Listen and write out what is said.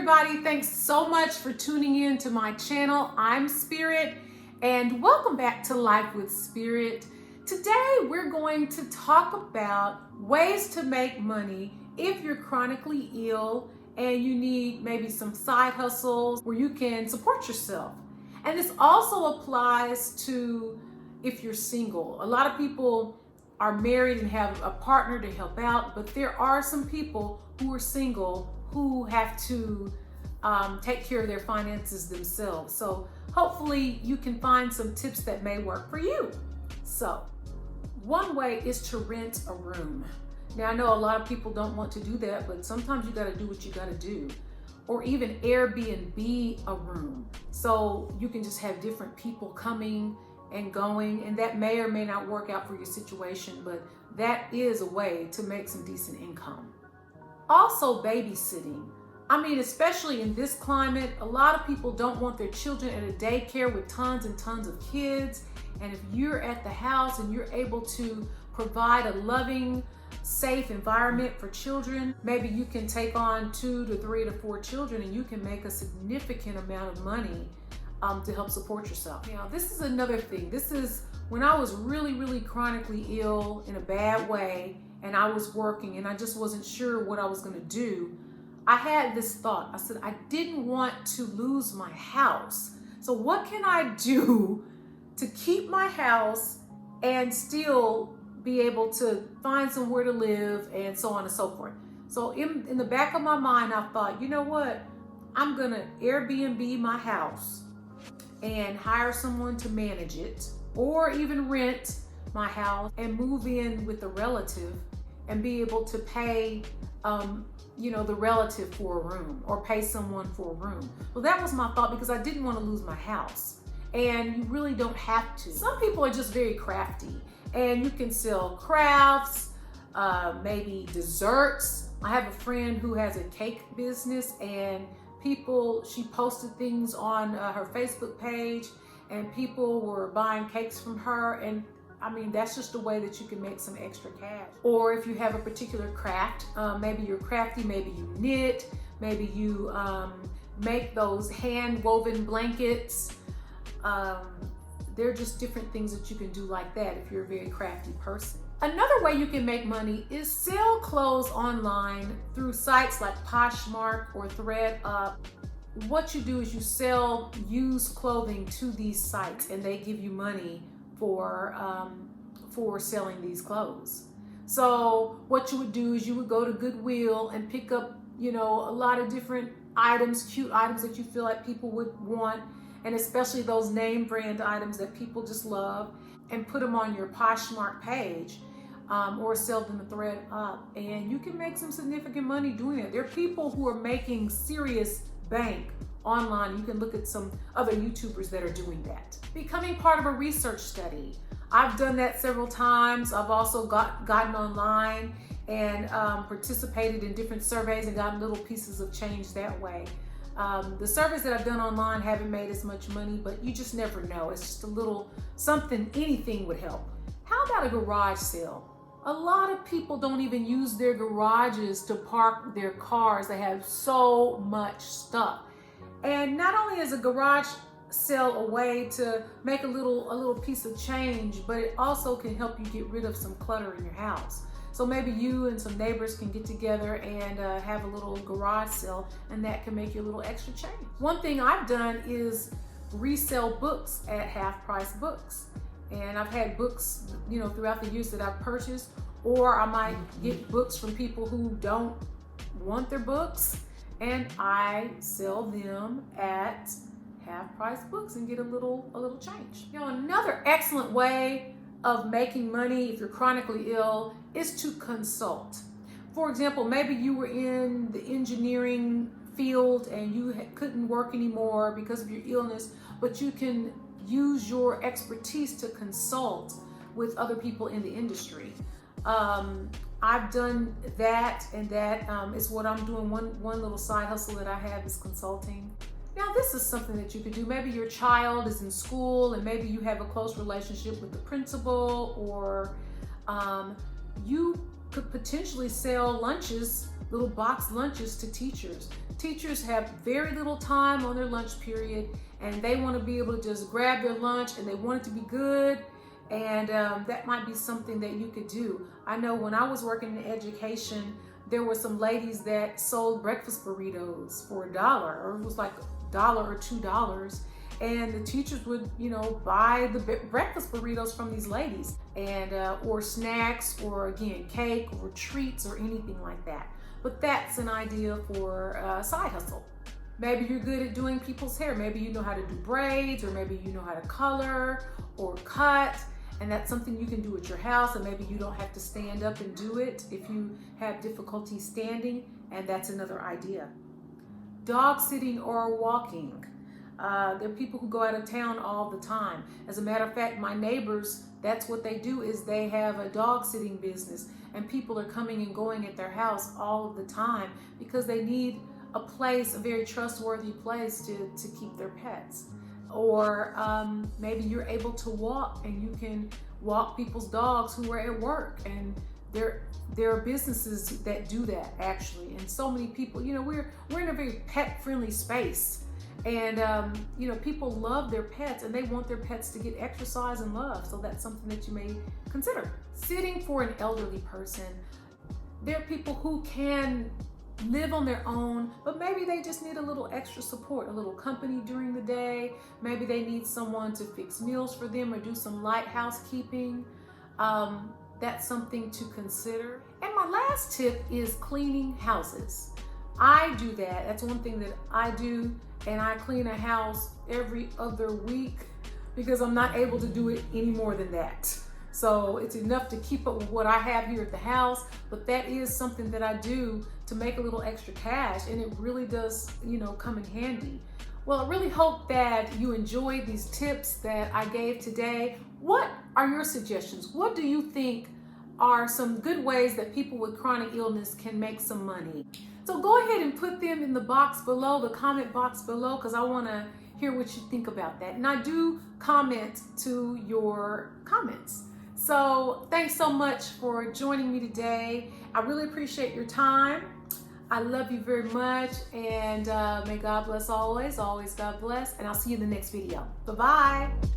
everybody. Thanks so much for tuning in to my channel. I'm Spirit, and welcome back to Life with Spirit. Today, we're going to talk about ways to make money if you're chronically ill and you need maybe some side hustles where you can support yourself. And this also applies to if you're single. A lot of people are married and have a partner to help out, but there are some people who are single who have to take care of their finances themselves. So hopefully you can find some tips that may work for you. So one way is to rent a room. Now I know a lot of people don't want to do that, but sometimes you got to do what you got to do. Or even Airbnb a room. So you can just have different people coming and going, and that may or may not work out for your situation, but that is a way to make some decent income. Also, babysitting. I mean, especially in this climate, a lot of people don't want their children at a daycare with tons and tons of kids. And if you're at the house and you're able to provide a loving, safe environment for children, maybe you can take on 2 to 3 to 4 children and you can make a significant amount of money to help support yourself. Now, this is another thing. This is when I was really chronically ill in a bad way, and I was working and I just wasn't sure what I was going to do. I had this thought. I said, I didn't want to lose my house. So what can I do to keep my house and still be able to find somewhere to live and so on and so forth? So in the back of my mind, I thought, you know what? I'm going to Airbnb my house and hire someone to manage it, or even rent my house and move in with a relative and be able to pay the relative for a room or pay someone for a room. Well, that was my thought because I didn't want to lose my house. And you really don't have to. Some people are just very crafty, and you can sell crafts, maybe desserts. I have a friend who has a cake business, and she posted things on her Facebook page, and people were buying cakes from her. And I mean, that's just a way that you can make some extra cash. Or if you have a particular craft, maybe you're crafty, maybe you knit, maybe you make those hand woven blankets. There are just different things that you can do like that if you're a very crafty person. Another way you can make money is sell clothes online through sites like Poshmark or ThreadUp. What you do is you sell used clothing to these sites, and they give you money for selling these clothes. So what you would do is you would go to Goodwill and pick up, a lot of different items, cute items that you feel like people would want, and especially those name brand items that people just love, and put them on your Poshmark page, or sell them to ThreadUp, and you can make some significant money doing it. There are people who are making serious bank online. You can look at some other YouTubers that are doing that. Becoming part of a research study. I've done that several times. I've also gotten online and participated in different surveys and gotten little pieces of change that way. The surveys that I've done online haven't made as much money, but you just never know. It's just a little something, anything would help. How about a garage sale? A lot of people don't even use their garages to park their cars. They have so much stuff. And not only is a garage sale a way to make a little piece of change, but it also can help you get rid of some clutter in your house. So maybe you and some neighbors can get together and have a little garage sale, and that can make you a little extra change. One thing I've done is resell books at half price books. And I've had books, throughout the years that I've purchased, or I might get books from people who don't want their books, and I sell them at half price books and get a little change. Another excellent way of making money if you're chronically ill is to consult. For example, maybe you were in the engineering field and you couldn't work anymore because of your illness, but you can use your expertise to consult with other people in the industry. I've done that, and that is what I'm doing. One little side hustle that I have is consulting. Now, this is something that you could do. Maybe your child is in school and maybe you have a close relationship with the principal, or you could potentially sell lunches, little box lunches to teachers. Teachers have very little time on their lunch period, and they want to be able to just grab their lunch, and they want it to be good. And that might be something that you could do. I know when I was working in education, there were some ladies that sold breakfast burritos for $1, or it was like $1 or $2. And the teachers would, buy the breakfast burritos from these ladies, and or snacks, or again, cake or treats or anything like that. But that's an idea for a side hustle. Maybe you're good at doing people's hair. Maybe you know how to do braids, or maybe you know how to color or cut. And that's something you can do at your house, and maybe you don't have to stand up and do it if you have difficulty standing, and that's another idea. Dog sitting or walking. There are people who go out of town all the time. As a matter of fact, my neighbors, that's what they do, is they have a dog sitting business, and people are coming and going at their house all of the time because they need a place, a very trustworthy place to keep their pets. Or maybe you're able to walk, and you can walk people's dogs who are at work, and there are businesses that do that actually. And so many people, we're in a very pet friendly space, and people love their pets, and they want their pets to get exercise and love. So that's something that you may consider. Sitting for an elderly person. There are people who can live on their own, but maybe they just need a little extra support, a little company during the day. Maybe they need someone to fix meals for them or do some light housekeeping. That's something to consider. And my last tip is cleaning houses. I do that. That's one thing that I do, and I clean a house every other week because I'm not able to do it any more than that. So it's enough to keep up with what I have here at the house, but that is something that I do to make a little extra cash, and it really does, come in handy. Well, I really hope that you enjoyed these tips that I gave today. What are your suggestions? What do you think are some good ways that people with chronic illness can make some money? So go ahead and put them in the box below, the comment box below, because I want to hear what you think about that. And I do comment to your comments. So thanks so much for joining me today. I really appreciate your time. I love you very much, and may God bless always. Always God bless, and I'll see you in the next video. Bye-bye.